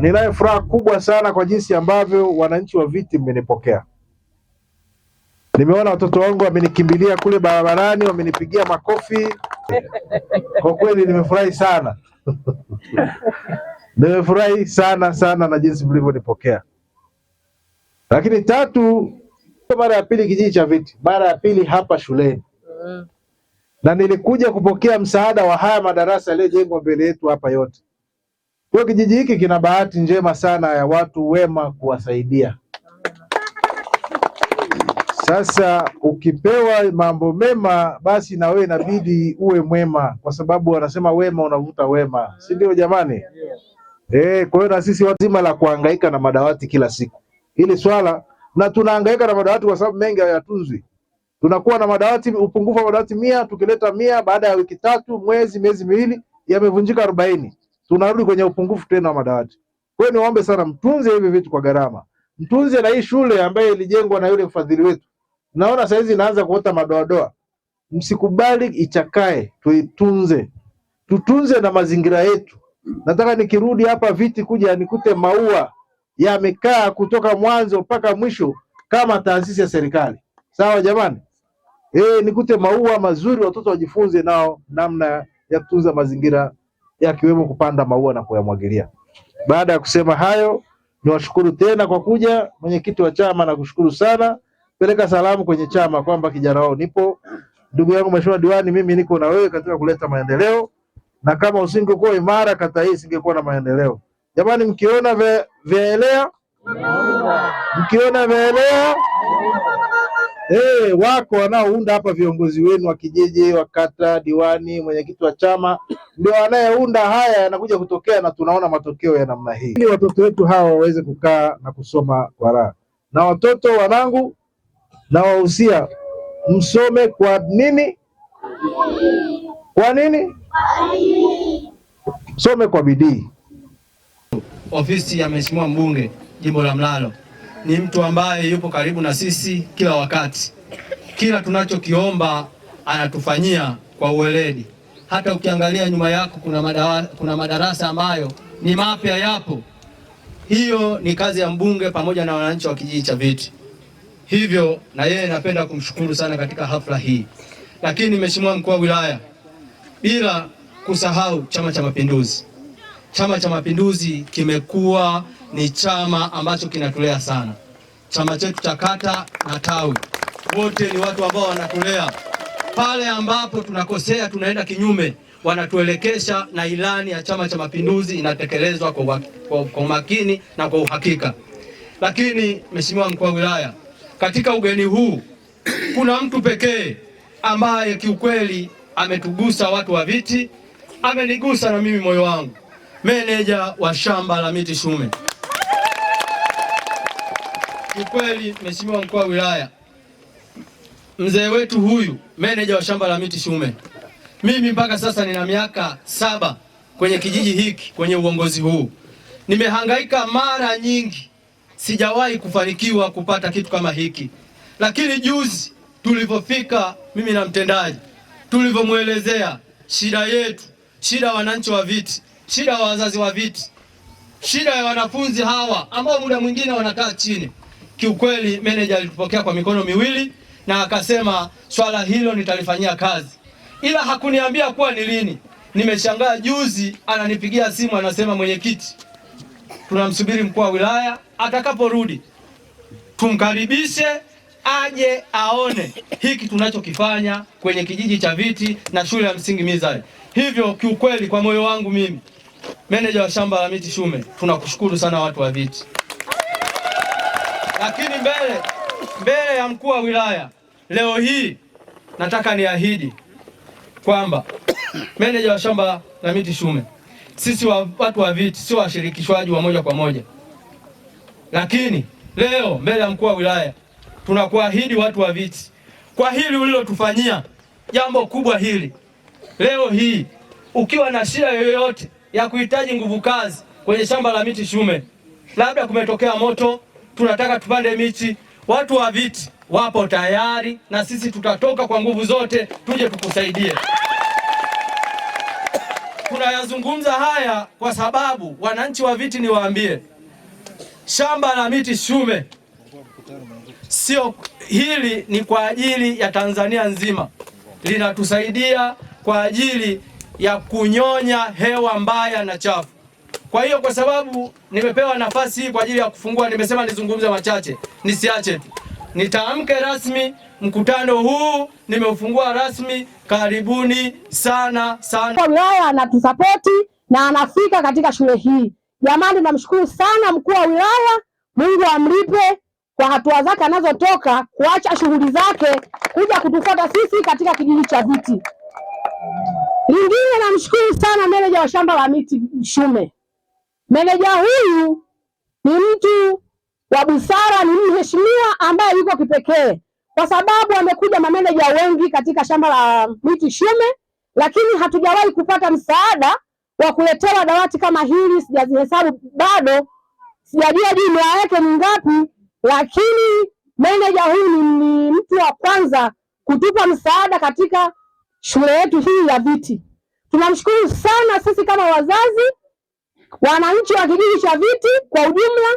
Ninayo furaha kubwa sana kwa jinsi ambavyo wananchi wa Viti mmenipokea. Nimeona watoto wangu wamenikimbilia kule barabarani, wamenipigia makofi. Kwa kweli nimefurahi sana. Nimefurahi sana na jinsi mlivyonipokea. Lakini tatu, mara ya pili kijiji cha Viti, mara ya pili hapa shuleni. Na nilikuja kupokea msaada wa haya madarasa yaliyojengwa mbele yetu hapa yote. Kwa kijiji hiki kina bahati njema sana ya watu wema kuwasaidia. Sasa ukipewa mambo mema, basi na wewe inabidi uwe mwema, kwa sababu wanasema wema unavuta wema, si ndio jamani? Kwa hiyo na sisi wazima la kuhangaika na madawati kila siku. Hili swala, na tunahangaika na madawati kwa sababu mengi hayatunzwi. Tunakuwa na madawati, upungufu wa madawati 100, tukileta 100 baada ya wiki 3, miezi miwili yamevunjika 40. Tunarudi kwenye upungufu tena wa madawati. Kwa hiyo niwaombe sana mtunze hivi vitu kwa gharama. Mtunze na hii shule ambayo ilijengwa na yule mfadhili wetu. Naona saizi inaanza kuota madoadoa. Msikubali ichakae, tuitunze. Tutunze na mazingira yetu. Nataka nikirudi hapa Viti kuja nikute maua yamekaa kutoka mwanzo mpaka mwisho kama taasisi ya serikali. Sawa jamani? Nikute maua mazuri, watoto wajifunze nao namna ya kutunza mazingira, yakiwemo kupanda maua na kuyamwagilia. Baada ya kusema hayo, niwashukuru tena kwa kuja. Mwenyekiti wa chama nakushukuru sana. Peleka salamu kwenye chama kwamba kijana wao nipo. Ndugu yangu Mheshimiwa Diwani, mimi niko na wewe katika kuleta maendeleo, na kama usingekuwa imara kata hii isingekuwa na maendeleo. Jamani, mkiona vyaelea, wako wanaounda hapa viongozi wenu wa kijiji, wa kata, diwani, mwenyekiti wa chama, ndio anayeunda haya yanakuja kutokea, na tunaona matokeo ya namna hii. Ili watoto wetu hawa waweze kukaa na kusoma kwa raha. Na watoto wanangu, na wahusia msome kwa nini? Kwa nini? Some kwa bidii. Ofisi ya Mheshimiwa Mbunge Jimbo la Mlalo ni mtu ambaye yupo karibu na sisi kila wakati. Kila tunachokiomba anatufanyia kwa uweledi. Hata ukiangalia nyuma yako kuna madarasa ambayo ni mapya yapo. Hiyo ni kazi ya mbunge pamoja na wananchi wa kijiji cha Viti. Hivyo na yeye napenda kumshukuru sana katika hafla hii. Lakini Mheshimiwa Mkuu wa Wilaya, bila kusahau Chama cha Mapinduzi. Chama cha Mapinduzi kimekuwa ni chama ambacho kinatulea sana. Chama chetu cha kata na tawi, wote ni watu ambao wanatulea. Pale ambapo tunakosea, tunaenda kinyume, wanatuelekesha, na ilani ya Chama cha Mapinduzi inatekelezwa kwa umakini na kwa uhakika. Lakini Mheshimiwa Mkuu wa Wilaya, katika ugeni huu kuna mtu pekee ambaye kiukweli ametugusa watu wa Viti, amenigusa na mimi moyo wangu. Meneja wa shamba la miti Shume. Kiukweli Mheshimiwa Mkuu wa Wilaya, mzee wetu huyu meneja wa shamba la miti Shume, mimi mpaka sasa nina miaka 7 kwenye kijiji hiki, kwenye uongozi huu. Nimehangaika mara nyingi, sijawahi kufanikiwa kupata kitu kama hiki. Lakini juzi tulipofika mimi na mtendaji, tulivyomuelezea shida yetu, shida wananchi wa Viti, shida wa wazazi wa Viti, shida ya wanafunzi hawa ambao muda mwingine wanakaa chini, kiukweli meneja alitupokea kwa mikono miwili na akasema swala hilo nitalifanyia kazi. Ila hakuniambia kuwa ni lini. Nimeshangaa juzi ananipigia simu anasema, mwenyekiti, tunamsubiri mkuu wa wilaya atakaporudi tumkaribishe aje aone hiki tunachokifanya kwenye kijiji cha Viti na shule ya msingi Mizari. Hivyo kiukweli kwa moyo wangu mimi, meneja wa shamba la miti Shume, tunakushukuru sana watu wa Viti. Lakini mbele ya mkuu wa wilaya leo hii nataka niahidi kwamba meneja wa shamba la miti Shume, sisi watu wa Viti sio washirikishwaji wa moja kwa moja. Lakini leo mbele ya mkuu wa wilaya tunakuahidi watu wa Viti, kwa hili ulilotufanyia, jambo kubwa hili, leo hii ukiwa na shida yoyote ya kuhitaji nguvu kazi kwenye shamba la miti Shume, labda kumetokea moto, tunataka tupande miti, watu wa Viti wapo tayari, na sisi tutatoka kwa nguvu zote tuje tukusaidie. tunayazungumza haya kwa sababu wananchi wa Viti, niwaambie, shamba la miti Shume sio hili, ni kwa ajili ya Tanzania nzima, linatusaidia kwa ajili ya kunyonya hewa mbaya na chafu. Kwa hiyo kwa sababu nimepewa nafasi hii kwa ajili ya kufungua, nimesema nizungumze machache, nisiache tu. Nitamke rasmi mkutano huu, nimeufungua rasmi. Karibuni sana sana. Kwa wilaya anatusapoti na anafika katika shule hii. Jamani, namshukuru sana mkuu wa wilaya, Mungu amlipe kwa hatua zake anazotoka kuacha shughuli zake kuja kutufuata sisi katika kijiji cha Viti. Lingine namshukuru sana meneja wa shamba la miti Shume. Meneja huyu ni mtu wa busara, ni mheshimiwa ambaye yuko kipekee kwa sababu amekuja mameneja wengi katika shamba la miti Shume, lakini hatujawahi kupata msaada wa kuletewa dawati kama hili. Sijazihesabu bado, sijajua jumla yake ni ngapi, lakini meneja huyu ni mtu wa kwanza kutupa msaada katika shule yetu hii ya Viti. Tunamshukuru sana sisi kama wazazi, wananchi wa kijiji cha Viti kwa ujumla.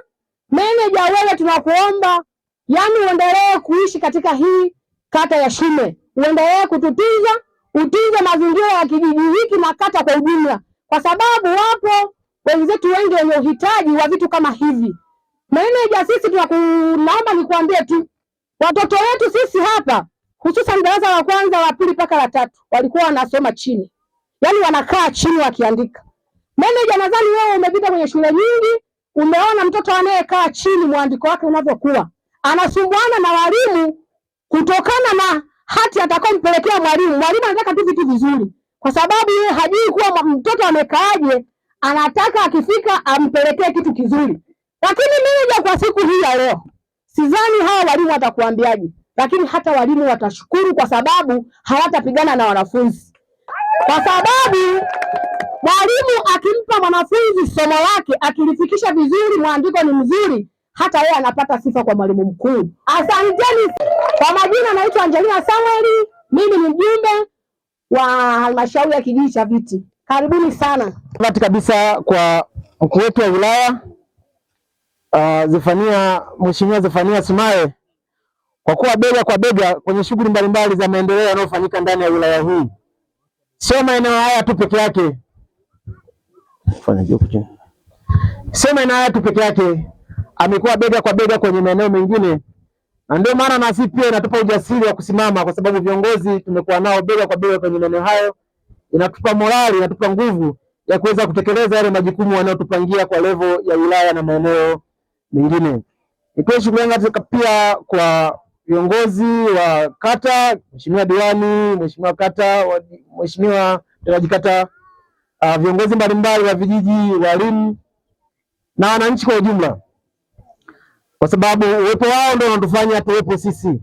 Meneja, wewe tunakuomba, yani uendelee kuishi katika hii kata ya Shume, uendelee kututunza, utunze mazingira ya kijiji hiki na kata kwa ujumla, kwa sababu wapo wenzetu wengi wenye uhitaji wa vitu kama hivi. Meneja, sisi tunakuomba nikuambie tu, watoto wetu sisi hapa hususan darasa la kwanza, la pili mpaka la tatu walikuwa wanasoma chini, yani wanakaa chini wakiandika. Meneja, nadhani wewe umepita kwenye shule nyingi, umeona mtoto anayekaa chini mwandiko wake unavyokuwa, anasumbuana na walimu kutokana na hati atakayompelekea mwalimu. Mwalimu anataka tu vitu vizuri, kwa sababu yeye hajui kuwa mtoto amekaaje, anataka akifika ampelekee kitu kizuri. Lakini meneja, kwa siku hii ya leo, sidhani hawa walimu watakuambiaje, lakini hata walimu watashukuru kwa sababu hawatapigana na wanafunzi, kwa sababu mwalimu akimpa mwanafunzi somo lake akilifikisha vizuri, mwandiko ni mzuri, hata yeye anapata sifa kwa mwalimu mkuu. Asanteni. Kwa majina naitwa Angelina Samuel, mimi ni mjumbe wa halmashauri ya kijiji cha Viti. Karibuni sana. Asante kabisa kwa mkuu wetu wa wilaya Mheshimiwa Zefania Sumaye kwa kuwa bega kwa bega kwenye shughuli mbalimbali za maendeleo yanayofanyika ndani ya wilaya hii. Sio maeneo haya tu peke yake. Sio maeneo haya tu peke yake, amekuwa bega kwa bega kwenye maeneo mengine, na ndio maana nasi pia inatupa ujasiri wa kusimama, kwa sababu viongozi tumekuwa nao bega kwa bega kwenye maeneo hayo. Inatupa morali, inatupa nguvu ya kuweza kutekeleza yale majukumu wanayotupangia kwa level ya wilaya na maeneo mengine. Nitoe shukrani pia kwa viongozi wa kata, Mheshimiwa diwani, Mheshimiwa kata, Mheshimiwa mtendaji kata, viongozi mbalimbali wa vijiji, walimu na wananchi kwa ujumla, kwa sababu uwepo wao ndio unatufanya tuwepo sisi.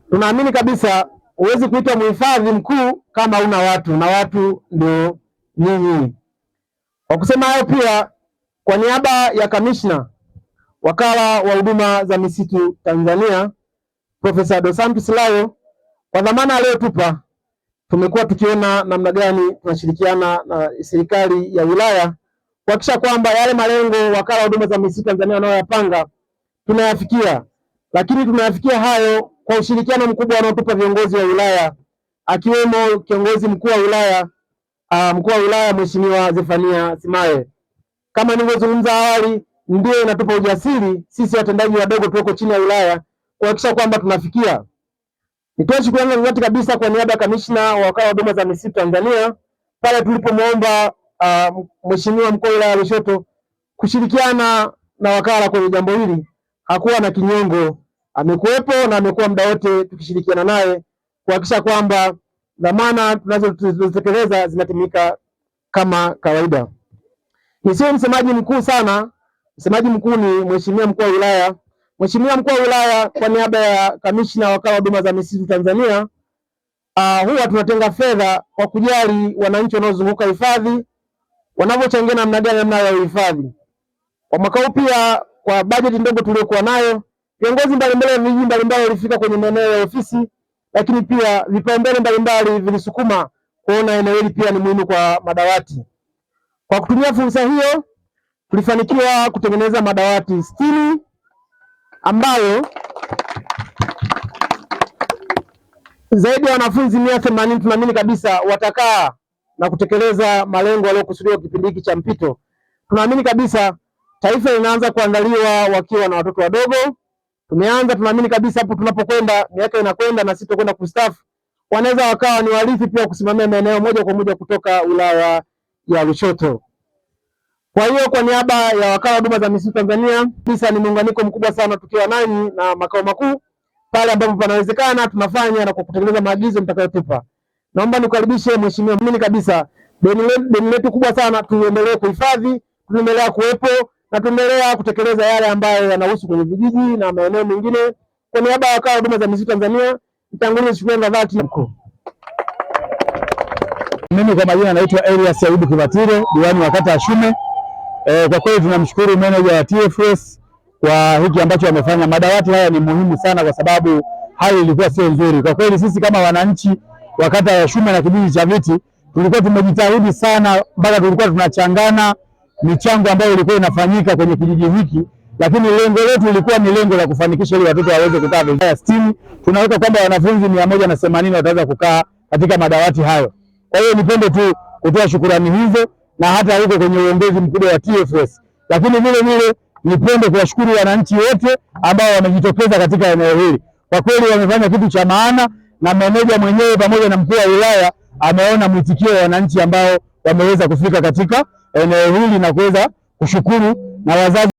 Tunaamini kabisa huwezi kuitwa mhifadhi mkuu kama una watu, na watu ndio nyinyi. Kwa kusema hayo, pia kwa niaba ya kamishna wakala wa huduma za misitu Tanzania Profesa Dos Santos Layo, kwa dhamana aliyotupa, tumekuwa tukiona namna gani tunashirikiana na serikali ya wilaya kuhakikisha kwamba yale malengo wakala wa huduma za misitu Tanzania wanayoyapanga tunayafikia, lakini tunayafikia hayo kwa ushirikiano mkubwa wanaotupa viongozi wa wilaya, akiwemo kiongozi mkuu wa wilaya Mheshimiwa Zefania Sumaye. Kama nilivyozungumza awali, ndio inatupa ujasiri sisi watendaji wadogo tuko chini ya wilaya kuhakikisha kwamba tunafikia. Nitoe shukrani za dhati kabisa kwa niaba ya kamishna wa wakala wa huduma za misitu Tanzania pale tulipomwomba Mheshimiwa mkuu wa wilaya Lushoto kushirikiana na wakala kwenye jambo hili. Hakuwa na kinyongo, amekuwepo na amekuwa muda wote tukishirikiana naye kuhakikisha kwamba dhamana tunazotekeleza zinatimika kama kawaida. Nisiwe msemaji mkuu sana, msemaji mkuu ni Mheshimiwa mkuu wa wilaya. Mheshimiwa mkuu wa wilaya, kwa niaba ya kamishna wakala wa huduma za misitu Tanzania, huwa tunatenga fedha kwa kujali wananchi wanaozunguka hifadhi wanavyochangia namna gani ya uhifadhi. Kwa mwaka huu pia, kwa bajeti ndogo tuliyokuwa nayo, viongozi mbalimbali wa vijiji mbalimbali walifika kwenye maeneo ya ofisi, lakini pia vipaumbele mbalimbali vilisukuma kuona eneo hili pia ni muhimu kwa madawati. Kwa kutumia fursa hiyo tulifanikiwa kutengeneza madawati 60 ambayo zaidi ya wanafunzi 180 tunaamini kabisa watakaa na kutekeleza malengo yaliyokusudiwa kipindi hiki cha mpito. Tunaamini kabisa taifa linaanza kuandaliwa wakiwa na watoto wadogo. Tunaamini kabisa hapo tunapokwenda, miaka inakwenda na sisi tutakwenda kustaafu, wanaweza wakawa ni warithi pia kusimamia maeneo moja kwa moja kutoka wilaya ya Lushoto. Kwa hiyo kwa niaba ya wakala wa huduma za misitu Tanzania, ni muunganiko mkubwa sana tukiwa nanyi na makao makuu pale ambapo panawezekana tunafanya na kwa kutekeleza maagizo mtakayotupa. Naomba nikukaribishe mheshimiwa, mimi kabisa deni letu kubwa sana tuendelee kuhifadhi, tuendelee kuwepo na tuendelee kutekeleza yale ambayo yanahusu kwenye vijiji na maeneo mengine. Kwa niaba ya wakala wa huduma za misitu Tanzania, nitangulize shukrani za dhati mkuu. Mimi kwa majina naitwa Elias Ayubu Kibatile, diwani wa kata ya Shume. Kwa kweli tunamshukuru meneja wa TFS kwa hiki ambacho wamefanya. Madawati haya ni muhimu sana kwa sababu hali ilikuwa sio nzuri. Kwa kweli sisi kama wananchi wa kata ya Shume na kijiji cha Viti tulikuwa tumejitahidi sana mpaka tulikuwa tunachangana michango ambayo ilikuwa inafanyika kwenye kijiji hiki, lakini lengo letu lilikuwa ni lengo la kufanikisha ili watoto waweze kukaa vizuri. 60 tunaweka kwamba wanafunzi 180 wataweza kukaa katika madawati hayo. Kwa hiyo nipende tu kutoa shukrani hizo na hata huko kwenye uongozi mkubwa wa TFS. Lakini vile nipende kuwashukuru wananchi wote ambao wamejitokeza katika eneo hili. Kwa kweli wamefanya kitu cha maana na meneja mwenyewe pamoja na mkuu wa wilaya ameona mwitikio wa wananchi ambao wameweza kufika katika eneo hili na kuweza kushukuru, na wazazi